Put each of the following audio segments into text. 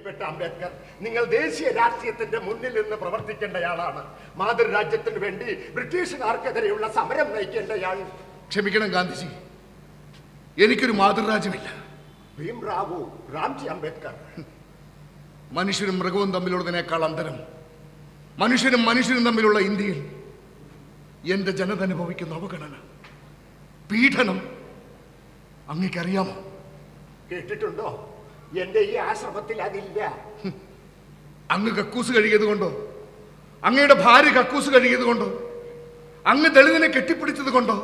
പ്രിയപ്പെട്ട അംബേദ്കർ, നിങ്ങൾ ദേശീയ രാഷ്ട്രീയത്തിന്റെ മുന്നിൽ നിന്ന് പ്രവർത്തിക്കേണ്ടയാളാണ്. മാതൃരാജ്യത്തിന് വേണ്ടി ബ്രിട്ടീഷുകാർക്കെതിരെയുള്ള സമരം നയിക്കേണ്ടയാൾ. ക്ഷമിക്കണം ഗാന്ധിജി, എനിക്കൊരു മാതൃരാജ്യമില്ല. ഭീംറാവു രാംജി അംബേദ്കർ. മനുഷ്യരും മൃഗവും തമ്മിലുള്ളതിനേക്കാൾ അന്തരം മനുഷ്യനും മനുഷ്യനും തമ്മിലുള്ള ഇന്ത്യയിൽ എന്റെ ജനത അനുഭവിക്കുന്ന അവഗണന, പീഡനം അങ്ങേക്കറിയാമോ? കേട്ടിട്ടുണ്ടോ? എന്റെ ഈ ആശ്രമത്തിൽ അതില്ല. അങ്ങ് കക്കൂസ് കഴുകിയത് കൊണ്ടോ, അങ്ങയുടെ ഭാര്യ കക്കൂസ് കഴുകിയത് കൊണ്ടോ, അങ്ങ് ദളിതനെ കെട്ടിപ്പിടിച്ചത് കൊണ്ടോ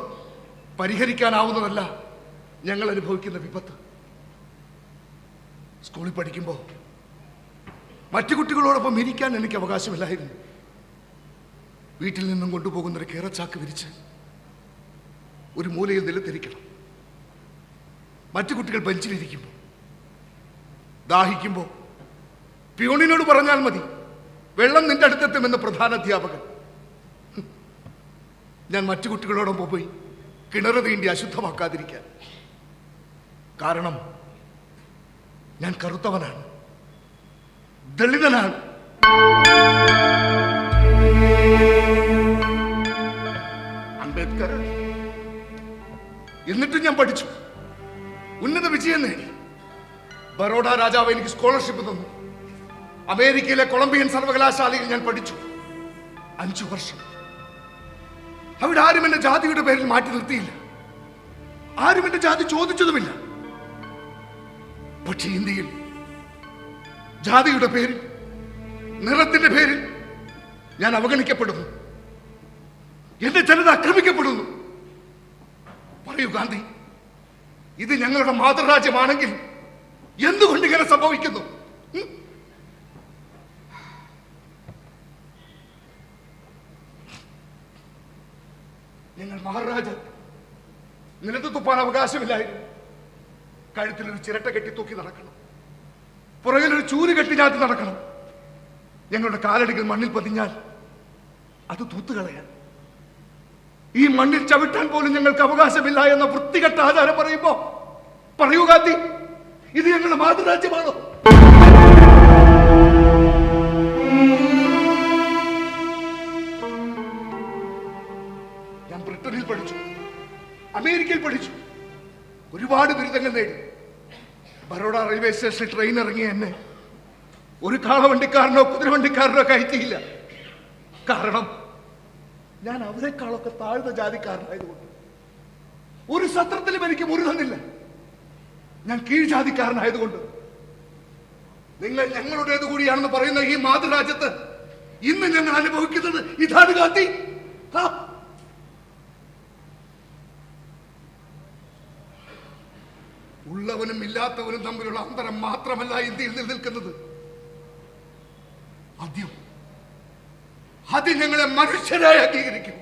പരിഹരിക്കാനാവുന്നതല്ല ഞങ്ങൾ അനുഭവിക്കുന്ന വിപത്ത്. സ്കൂളിൽ പഠിക്കുമ്പോൾ മറ്റു കുട്ടികളോടൊപ്പം ഇരിക്കാൻ എനിക്ക് അവകാശമില്ലായിരുന്നു. വീട്ടിൽ നിന്നും കൊണ്ടുപോകുന്നൊരു കേറച്ചാക്ക് വിരിച്ച് ഒരു മൂലയിൽ നിലത്തിരിക്കണം. മറ്റു കുട്ടികൾ ബെഞ്ചിലിരിക്കുമ്പോൾ, ദാഹിക്കുമ്പോൾ പ്യൂണിനോട് പറഞ്ഞാൽ മതി, വെള്ളം നിന്റെ അടുത്തെത്തുമെന്ന് പ്രധാന അധ്യാപകൻ. ഞാൻ മറ്റു കുട്ടികളോടൊപ്പം പോയി കിണറ് തീണ്ടി അശുദ്ധമാക്കാതിരിക്കാൻ. കാരണം ഞാൻ കറുത്തവനാണ്, ദളിതനാണ്. അംബേദ്കർ, എന്നിട്ടും ഞാൻ പഠിച്ചു, ഉന്നത വിജയം നേടി. ബറോഡ രാജാവ് എനിക്ക് സ്കോളർഷിപ്പ് തന്നു. അമേരിക്കയിലെ കൊളംബിയൻ സർവകലാശാലയിൽ ഞാൻ പഠിച്ചു 5 വർഷം. അവിടെ ആരും എന്റെ ജാതിയുടെ പേരിൽ മാറ്റി നിർത്തിയില്ല, ആരും എന്റെ ജാതി ചോദിച്ചതുമില്ല. പക്ഷേ ഇന്ത്യയിൽ ജാതിയുടെ പേരിൽ, നിറത്തിന്റെ പേരിൽ ഞാൻ അവഗണിക്കപ്പെടുന്നു. എന്റെ ജനത ആക്രമിക്കപ്പെടുന്നു. പറയൂ ഗാന്ധി, ഇത് ഞങ്ങളുടെ മാതൃരാജ്യമാണെങ്കിൽ എന്തുകൊണ്ട് ഇങ്ങനെ സംഭവിക്കുന്നു? ഞങ്ങൾ മഹാരാജ നിലത്ത് തുപ്പാൻ അവകാശമില്ലായിരുന്നു. കഴുത്തിലൊരു ചിരട്ട കെട്ടി തൂക്കി നടക്കണം, പുറകിലൊരു ചൂര് കെട്ടി ഞാത്തി നടക്കണം. ഞങ്ങളുടെ കാലടികൾ മണ്ണിൽ പതിഞ്ഞാൽ അത് തൂത്തുകളയാൻ, ഈ മണ്ണിൽ ചവിട്ടാൻ പോലും ഞങ്ങൾക്ക് അവകാശമില്ല എന്ന വൃത്തികെട്ട ആചാരം പറയുമ്പോ പറയൂ ഗാന്ധി, ഇത് ഞങ്ങളുടെ മാതൃരാജ്യമാണോ? ഞാൻ ബ്രിട്ടനിൽ പഠിച്ചു, അമേരിക്കയിൽ പഠിച്ചു, ഒരുപാട് ബിരുദങ്ങൾ നേടി. ബറോഡ റെയിൽവേ സ്റ്റേഷനിൽ ട്രെയിൻ ഇറങ്ങിയ എന്നെ ഒരു കാളവണ്ടിക്കാരനോ കുതിരവണ്ടിക്കാരനോ കയറ്റിയില്ല. കാരണം ഞാൻ അവരെക്കാളൊക്കെ താഴ്ന്ന ജാതിക്കാരനായതുകൊണ്ട്. ഒരു സത്രത്തിലും എനിക്ക് മുറി തന്നില്ല, ഞാൻ കീഴ്ജാതിക്കാരനായതുകൊണ്ട്. നിങ്ങൾ ഞങ്ങളുടേത് കൂടിയാണെന്ന് പറയുന്ന ഈ മാതൃരാജ്യത്ത് ഇന്ന് ഞങ്ങൾ അനുഭവിക്കുന്നത് ഇതാണ് ഗാന്ധി. ഉള്ളവനും ഇല്ലാത്തവനും തമ്മിലുള്ള അന്തരം മാത്രമല്ല ഇന്ത്യയിൽ നിലനിൽക്കുന്നത്. അത് ഞങ്ങളെ മനുഷ്യരായി അംഗീകരിക്കും.